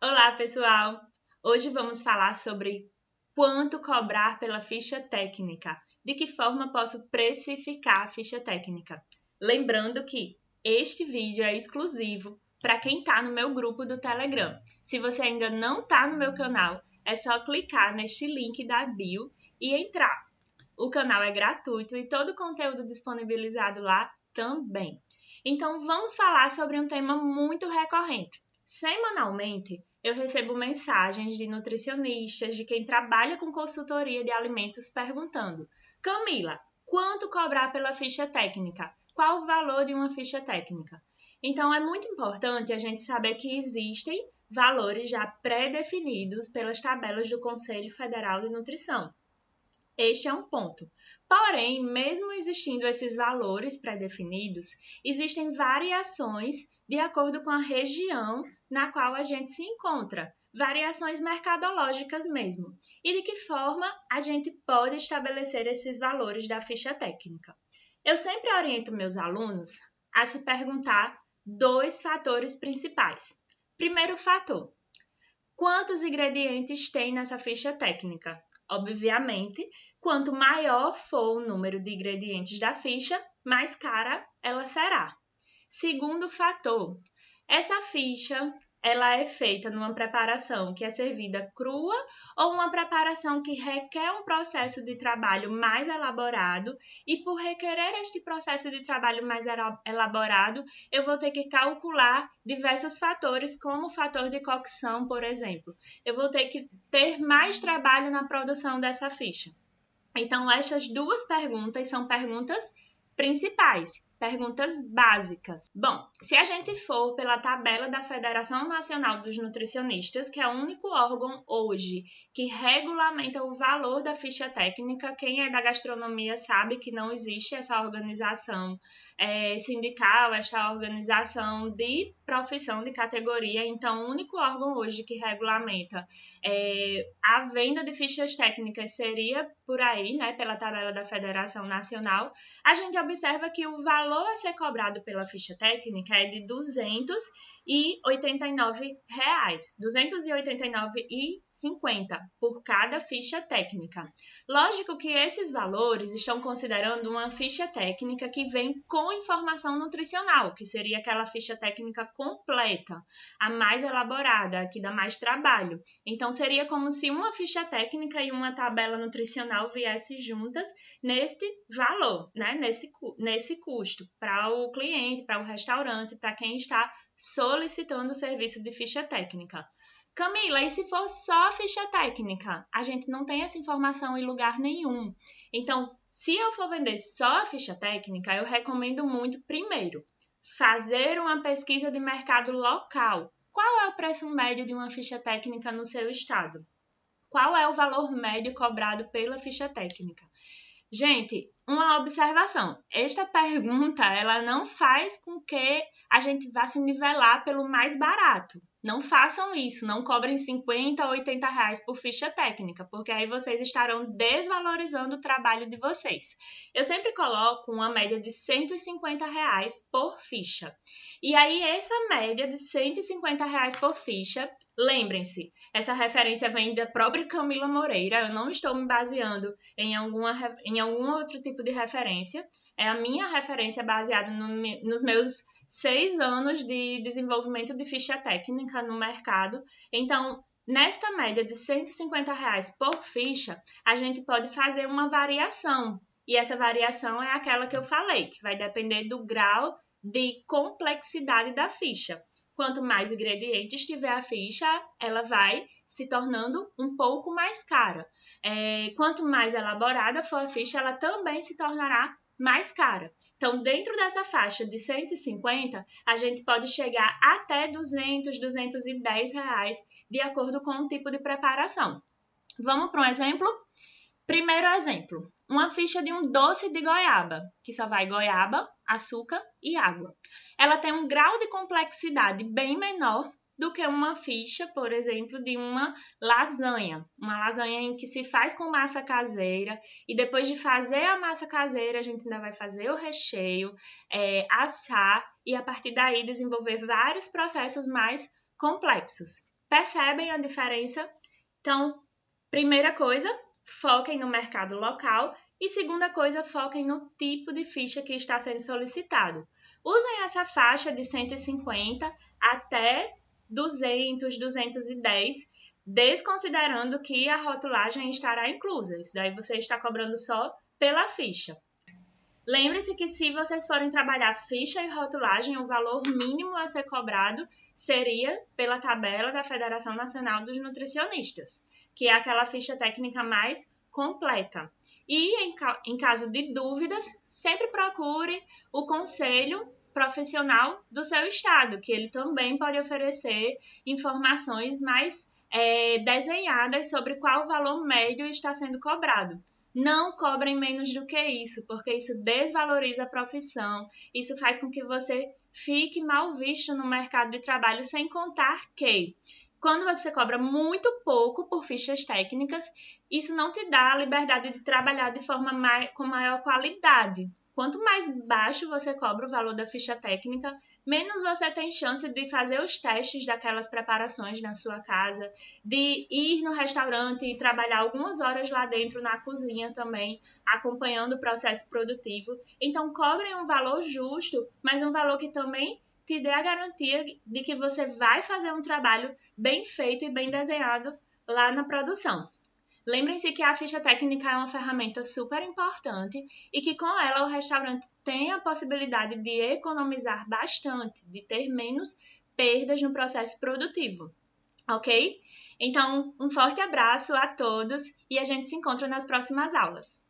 Olá, pessoal! Hoje vamos falar sobre quanto cobrar pela ficha técnica, de que forma posso precificar a ficha técnica. Lembrando que este vídeo é exclusivo para quem está no meu grupo do Telegram. Se você ainda não está no meu canal, é só clicar neste link da bio e entrar. O canal é gratuito e todo o conteúdo disponibilizado lá também. Então, vamos falar sobre um tema muito recorrente. Semanalmente, eu recebo mensagens de nutricionistas, de quem trabalha com consultoria de alimentos, perguntando: Camila, quanto cobrar pela ficha técnica? Qual o valor de uma ficha técnica? Então, é muito importante a gente saber que existem valores já pré-definidos pelas tabelas do Conselho Federal de Nutrição. Este é um ponto. Porém, mesmo existindo esses valores pré-definidos, existem variações de acordo com a região na qual a gente se encontra, variações mercadológicas mesmo. E de que forma a gente pode estabelecer esses valores da ficha técnica? Eu sempre oriento meus alunos a se perguntar dois fatores principais. Primeiro fator: quantos ingredientes tem nessa ficha técnica? Obviamente, quanto maior for o número de ingredientes da ficha, mais cara ela será. Segundo fator, essa ficha ela é feita numa preparação que é servida crua ou uma preparação que requer um processo de trabalho mais elaborado, e por requerer este processo de trabalho mais elaborado, eu vou ter que calcular diversos fatores, como o fator de cocção, por exemplo. Eu vou ter que ter mais trabalho na produção dessa ficha. Então, estas duas perguntas são perguntas principais, perguntas básicas. Bom, se a gente for pela tabela da Federação Nacional dos Nutricionistas, que é o único órgão hoje que regulamenta o valor da ficha técnica, quem é da gastronomia sabe que não existe essa organização sindical, esta organização de profissão, de categoria. Então, o único órgão hoje que regulamenta a venda de fichas técnicas seria por aí, né, pela tabela da Federação Nacional. A gente observa que o valor a ser cobrado pela ficha técnica é de R$ 289, R$ 289,50 por cada ficha técnica. Lógico que esses valores estão considerando uma ficha técnica que vem com informação nutricional, que seria aquela ficha técnica completa, a mais elaborada, a que dá mais trabalho. Então, seria como se uma ficha técnica e uma tabela nutricional viessem juntas neste valor, né? Nesse custo para o cliente, para o restaurante, para quem está solicitando o serviço de ficha técnica. Camila, e se for só ficha técnica? A gente não tem essa informação em lugar nenhum. Então, se eu for vender só a ficha técnica, eu recomendo muito, primeiro, fazer uma pesquisa de mercado local. Qual é o preço médio de uma ficha técnica no seu estado? Qual é o valor médio cobrado pela ficha técnica? Gente, uma observação. Esta pergunta, ela não faz com que a gente vá se nivelar pelo mais barato. Não façam isso, não cobrem 50 ou 80 reais por ficha técnica, porque aí vocês estarão desvalorizando o trabalho de vocês. Eu sempre coloco uma média de 150 reais por ficha. E aí, essa média de 150 reais por ficha, lembrem-se, essa referência vem da própria Camila Moreira, eu não estou me baseando em algum outro tipo de referência, é a minha referência baseada nos meus 6 anos de desenvolvimento de ficha técnica no mercado. Então, nesta média de 150 reais por ficha, a gente pode fazer uma variação. E essa variação é aquela que eu falei, que vai depender do grau de complexidade da ficha. Quanto mais ingredientes tiver a ficha, ela vai se tornando um pouco mais cara. Quanto mais elaborada for a ficha, ela também se tornará mais cara. Então, dentro dessa faixa de 150, a gente pode chegar até 200, 210 reais, de acordo com o tipo de preparação. Vamos para um exemplo? Primeiro exemplo, uma ficha de um doce de goiaba, que só vai goiaba, açúcar e água. Ela tem um grau de complexidade bem menor do que uma ficha, por exemplo, de uma lasanha em que se faz com massa caseira, e depois de fazer a massa caseira, a gente ainda vai fazer o recheio, assar, e a partir daí desenvolver vários processos mais complexos. Percebem a diferença? Então, primeira coisa, foquem no mercado local e segunda coisa, foquem no tipo de ficha que está sendo solicitado. Usem essa faixa de 150 até 200, 210, desconsiderando que a rotulagem estará inclusa. Isso daí você está cobrando só pela ficha. Lembre-se que se vocês forem trabalhar ficha e rotulagem, o valor mínimo a ser cobrado seria pela tabela da Federação Nacional dos Nutricionistas, que é aquela ficha técnica mais completa. E em caso de dúvidas, sempre procure o conselho profissional do seu estado, que ele também pode oferecer informações mais desenhadas sobre qual o valor médio está sendo cobrado. Não cobrem menos do que isso, porque isso desvaloriza a profissão, isso faz com que você fique mal visto no mercado de trabalho, sem contar que, quando você cobra muito pouco por fichas técnicas, isso não te dá a liberdade de trabalhar de forma com maior qualidade. Quanto mais baixo você cobra o valor da ficha técnica, menos você tem chance de fazer os testes daquelas preparações na sua casa, de ir no restaurante e trabalhar algumas horas lá dentro na cozinha também, acompanhando o processo produtivo. Então, cobrem um valor justo, mas um valor que também te dê a garantia de que você vai fazer um trabalho bem feito e bem desenhado lá na produção. Lembrem-se que a ficha técnica é uma ferramenta super importante e que com ela o restaurante tem a possibilidade de economizar bastante, de ter menos perdas no processo produtivo, ok? Então, um forte abraço a todos e a gente se encontra nas próximas aulas.